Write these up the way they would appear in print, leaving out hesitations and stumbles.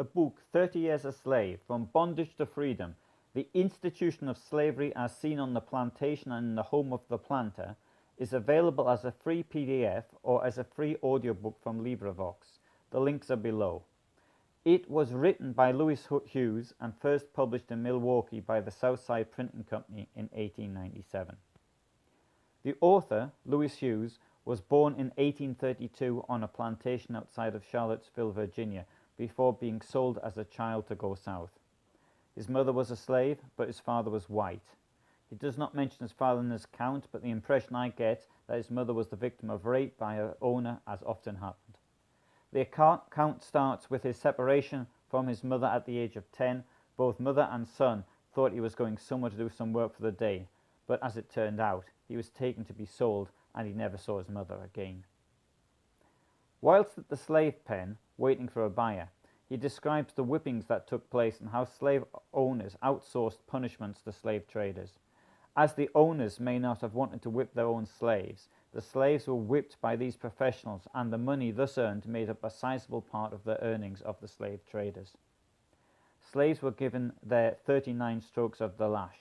The book 30 Years a Slave, From Bondage to Freedom, The Institution of Slavery as Seen on the Plantation and in the Home of the Planter, is available as a free PDF or as a free audiobook from Libra Vox. The links are below. It was written by Louis Hughes and first published in Milwaukee by the Southside Printing Company in 1897. The author, Louis Hughes, was born in 1832 on a plantation outside of Charlottesville, Virginia, before being sold as a child to go south. His mother was a slave, but his father was white. He does not mention his father in his account, but the impression I get that his mother was the victim of rape by her owner, as often happened. The account starts with his separation from his mother at the age of 10. Both mother and son thought he was going somewhere to do some work for the day, but as it turned out, he was taken to be sold and he never saw his mother again. Whilst at the slave pen, waiting for a buyer, he describes the whippings that took place and how slave owners outsourced punishments to slave traders. As the owners may not have wanted to whip their own slaves, the slaves were whipped by these professionals, and the money thus earned made up a sizable part of the earnings of the slave traders. Slaves were given their 39 strokes of the lash.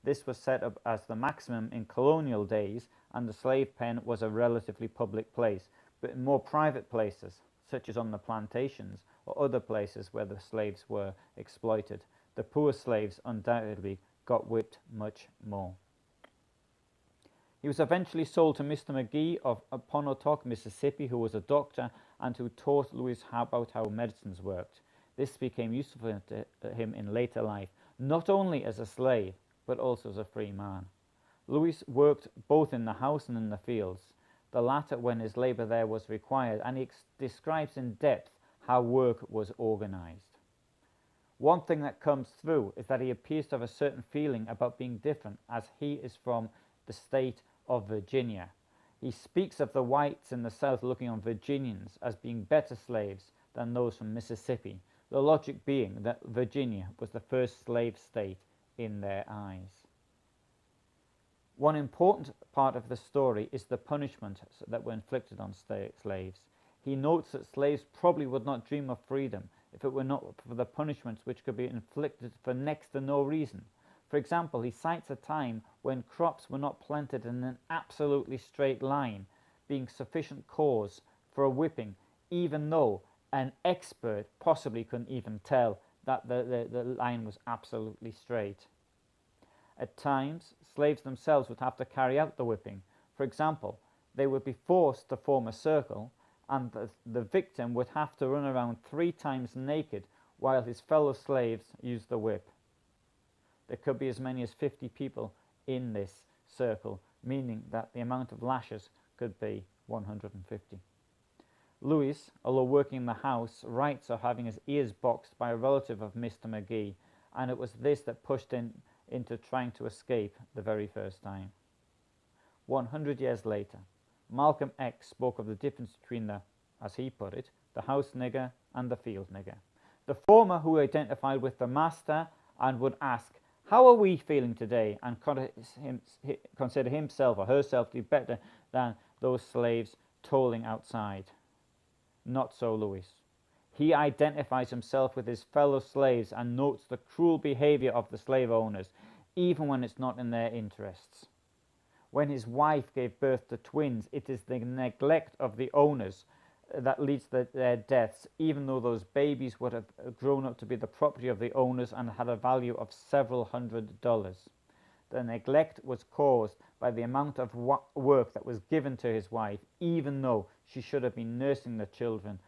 This was set up as the maximum in colonial days, and the slave pen was a relatively public place, but in more private places, such as on the plantations or other places where the slaves were exploited, the poor slaves undoubtedly got whipped much more. He was eventually sold to Mr. McGee of Pontotoc, Mississippi, who was a doctor and who taught Louis about how medicines worked. This became useful to him in later life, not only as a slave, but also as a free man. Louis worked both in the house and in the fields, the latter when his labor there was required, and he describes in depth how work was organized. One thing that comes through is that he appears to have a certain feeling about being different, as he is from the state of Virginia. He speaks of the whites in the South looking on Virginians as being better slaves than those from Mississippi, the logic being that Virginia was the first slave state in their eyes. One important part of the story is the punishment that were inflicted on slaves. He notes that slaves probably would not dream of freedom if it were not for the punishments which could be inflicted for next to no reason. For example, he cites a time when crops were not planted in an absolutely straight line, being sufficient cause for a whipping, even though an expert possibly couldn't even tell that the line was absolutely straight. At times, slaves themselves would have to carry out the whipping. For example, they would be forced to form a circle, and the victim would have to run around 3 times naked while his fellow slaves used the whip. There could be as many as 50 people in this circle, meaning that the amount of lashes could be 150. Louis, although working in the house, writes of having his ears boxed by a relative of Mr. McGee, and it was this that pushed him into trying to escape the very first time. 100 years later, Malcolm X spoke of the difference between the, as he put it, the house nigger and the field nigger. The former, who identified with the master and would ask, "How are we feeling today?" and consider himself or herself to be better than those slaves toiling outside. Not so Louis. He identifies himself with his fellow slaves and notes the cruel behavior of the slave owners, even when it's not in their interests. When his wife gave birth to twins, it is the neglect of the owners that leads to their deaths, even though those babies would have grown up to be the property of the owners and had a value of several $100s. The neglect was caused by the amount of work that was given to his wife, even though she should have been nursing the children,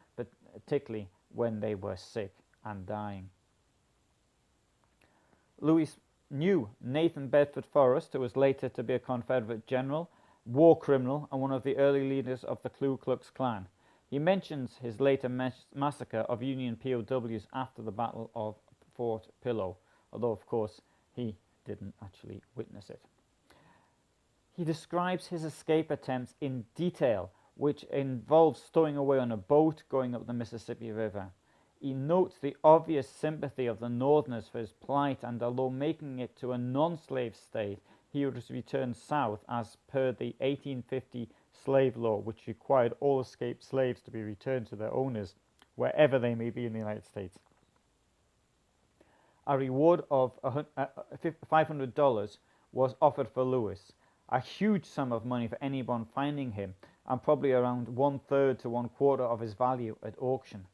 particularly when they were sick and dying. Louis knew Nathan Bedford Forrest, who was later to be a Confederate general, war criminal, and one of the early leaders of the Ku Klux Klan. He mentions his later massacre of Union POWs after the Battle of Fort Pillow, although of course he didn't actually witness it. He describes his escape attempts in detail, which involves stowing away on a boat going up the Mississippi River. He notes the obvious sympathy of the Northerners for his plight, and although making it to a non-slave state, he was returned south as per the 1850 slave law, which required all escaped slaves to be returned to their owners, wherever they may be in the United States. A reward of $500 was offered for Louis, a huge sum of money for anyone finding him, and probably around 1/3 to 1/4 of his value at auction.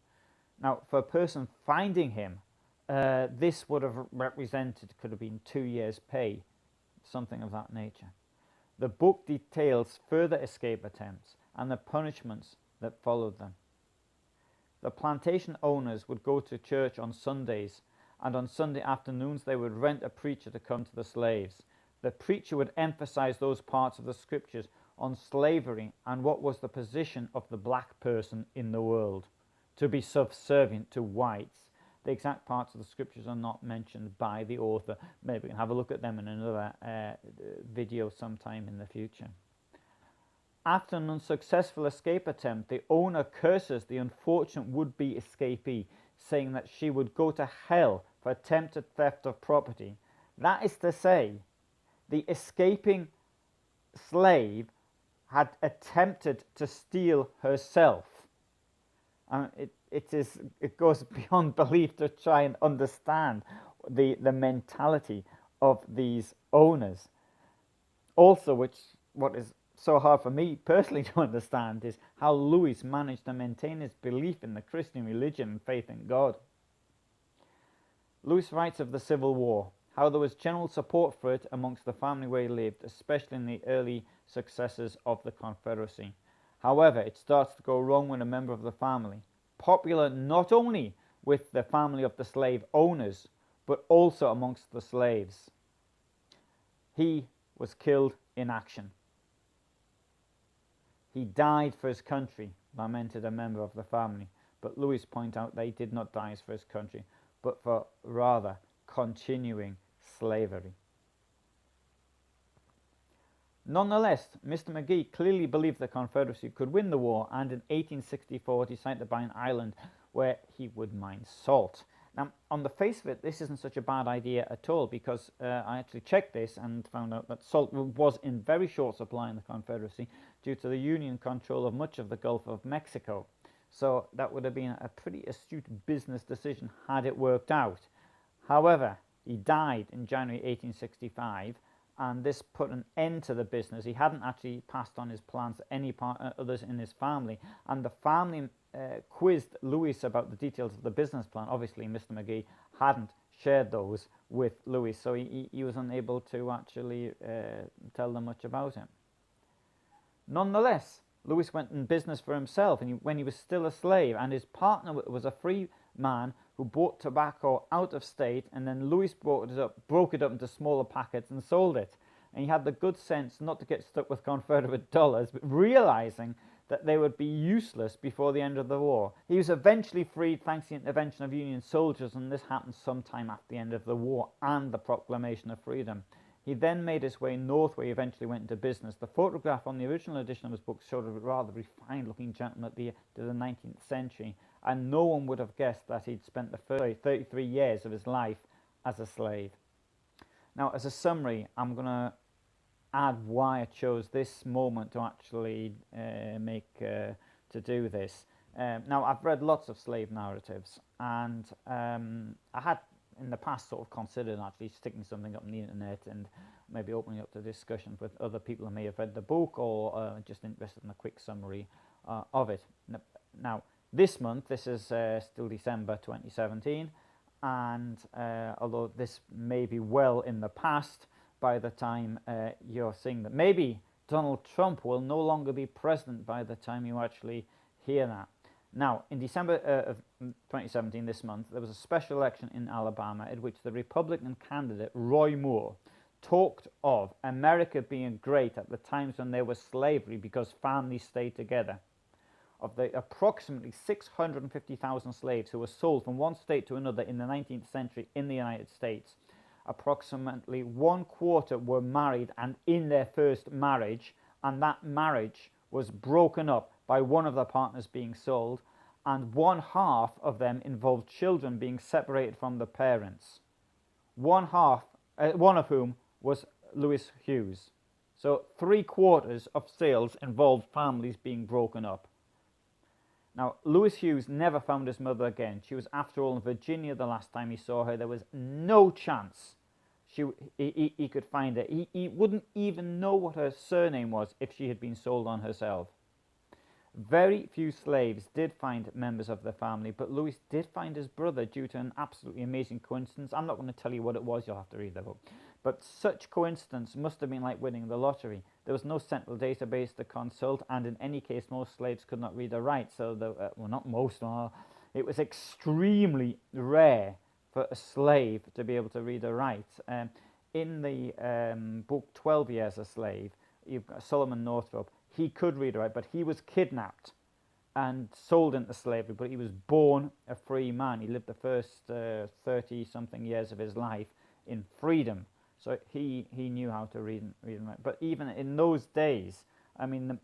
Now, for a person finding him, this would have represented, could have been 2 years' pay, something of that nature. The book details further escape attempts and the punishments that followed them. The plantation owners would go to church on Sundays, and on Sunday afternoons they would rent a preacher to come to the slaves. The preacher would emphasize those parts of the scriptures on slavery and what was the position of the black person in the world, to be subservient to whites. The exact parts of the scriptures are not mentioned by the author. Maybe we can have a look at them in another video sometime in the future. After an unsuccessful escape attempt, the owner curses the unfortunate would-be escapee, saying that she would go to hell for attempted theft of property. That is to say, the escaping slave had attempted to steal herself. It goes beyond belief to try and understand the mentality of these owners. Also, what is so hard for me personally to understand is how Louis managed to maintain his belief in the Christian religion and faith in God. Louis writes of the Civil War, how there was general support for it amongst the family where he lived, especially in the early successes of the Confederacy. However, it starts to go wrong when a member of the family, popular not only with the family of the slave owners, but also amongst the slaves. He was killed in action. He died for his country, lamented a member of the family, but Louis pointed out that he did not die for his country, but for rather continuing slavery. Nonetheless, Mr. McGee clearly believed the Confederacy could win the war, and in 1864 decided to buy an island where he would mine salt. Now, on the face of it, this isn't such a bad idea at all, because I actually checked this and found out that salt was in very short supply in the Confederacy due to the Union control of much of the Gulf of Mexico. So that would have been a pretty astute business decision had it worked out. However, he died in January 1865, and this put an end to the business. He hadn't actually passed on his plans to any others in his family, and the family quizzed Louis about the details of the business plan. Obviously, Mr. McGee hadn't shared those with Louis, so he was unable to actually tell them much about him. Nonetheless, Louis went in business for himself when he was still a slave, and his partner was a free man who bought tobacco out of state, and then Louis broke it up into smaller packets and sold it. And he had the good sense not to get stuck with Confederate dollars, but realizing that they would be useless before the end of the war. He was eventually freed thanks to the intervention of Union soldiers, and this happened sometime after the end of the war and the Proclamation of Freedom. He then made his way north, where he eventually went into business. The photograph on the original edition of his book showed a rather refined-looking gentleman at the 19th century, and no one would have guessed that he'd spent the 33 years of his life as a slave. Now, as a summary, I'm going to add why I chose this moment to actually to do this. Now, I've read lots of slave narratives, and I had in the past sort of considered actually sticking something up on the internet and maybe opening up to discussions with other people who may have read the book or just interested in a quick summary of it. Now, this month, this is still December 2017, and although this may be well in the past by the time you're seeing that, maybe Donald Trump will no longer be president by the time you actually hear that. Now, in December of 2017, this month, there was a special election in Alabama in which the Republican candidate Roy Moore talked of America being great at the times when there was slavery because families stayed together. Of the approximately 650,000 slaves who were sold from one state to another in the 19th century in the United States, approximately 1/4 were married and in their first marriage, and that marriage was broken up by one of the partners being sold, and 1/2 of them involved children being separated from the parents. One of whom was Louis Hughes. So 3/4 of sales involved families being broken up. Now, Louis Hughes never found his mother again. She was, after all, in Virginia the last time he saw her. There was no chance he could find her. He wouldn't even know what her surname was if she had been sold on herself. Very few slaves did find members of their family, but Louis did find his brother due to an absolutely amazing coincidence. I'm not going to tell you what it was, you'll have to read the book. But such coincidence must have been like winning the lottery. There was no central database to consult, and in any case, most slaves could not read or write. So, well, not most, it was extremely rare for a slave to be able to read or write. In the book 12 Years a Slave, you've got Solomon Northrop. He could read or write, but he was kidnapped and sold into slavery, but he was born a free man. He lived the first 30-something years of his life in freedom. So he knew how to read and write. But even in those days, I mean,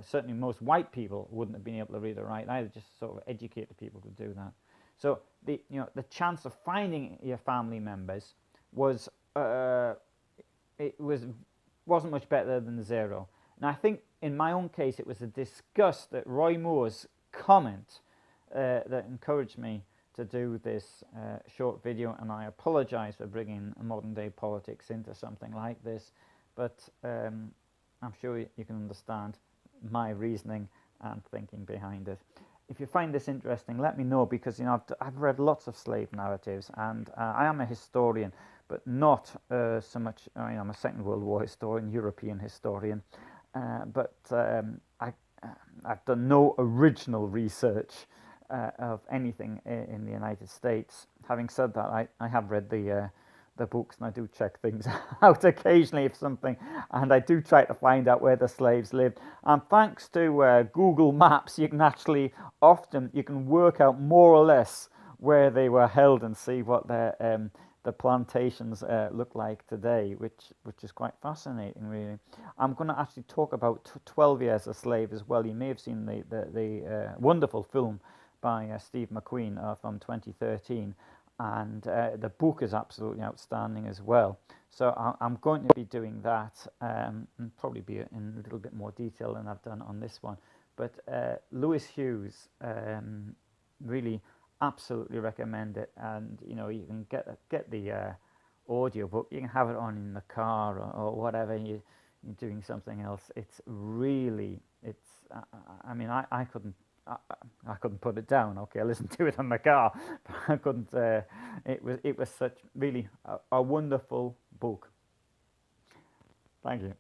certainly most white people wouldn't have been able to read or write either, just sort of educated people could do that. So the chance of finding your family members wasn't much better than zero. And I think in my own case it was a disgust at Roy Moore's comment that encouraged me to do this short video, and I apologize for bringing modern day politics into something like this, but I'm sure you can understand my reasoning and thinking behind it. If you find this interesting, let me know, because I've read lots of slave narratives, and I am a historian, but not so much. I mean, I'm a Second World War historian, European historian, but I've done no original research of anything in the United States. Having said that, I have read the books, and I do check things out occasionally if something, and I do try to find out where the slaves lived. And thanks to Google Maps, you can actually you can work out more or less where they were held and see what the plantations look like today, which is quite fascinating, really. I'm going to actually talk about 12 Years a Slave as well. You may have seen the wonderful film by Steve McQueen from 2013, and the book is absolutely outstanding as well. So I'm going to be doing that, and probably be in a little bit more detail than I've done on this one. But Louis Hughes, really absolutely recommend it, and you can get the audio book. You can have it on in the car or whatever you're doing something else. It's really, I mean, I couldn't put it down. Okay, I listened to it in the car, but I couldn't. It was such really a wonderful book. Thank you.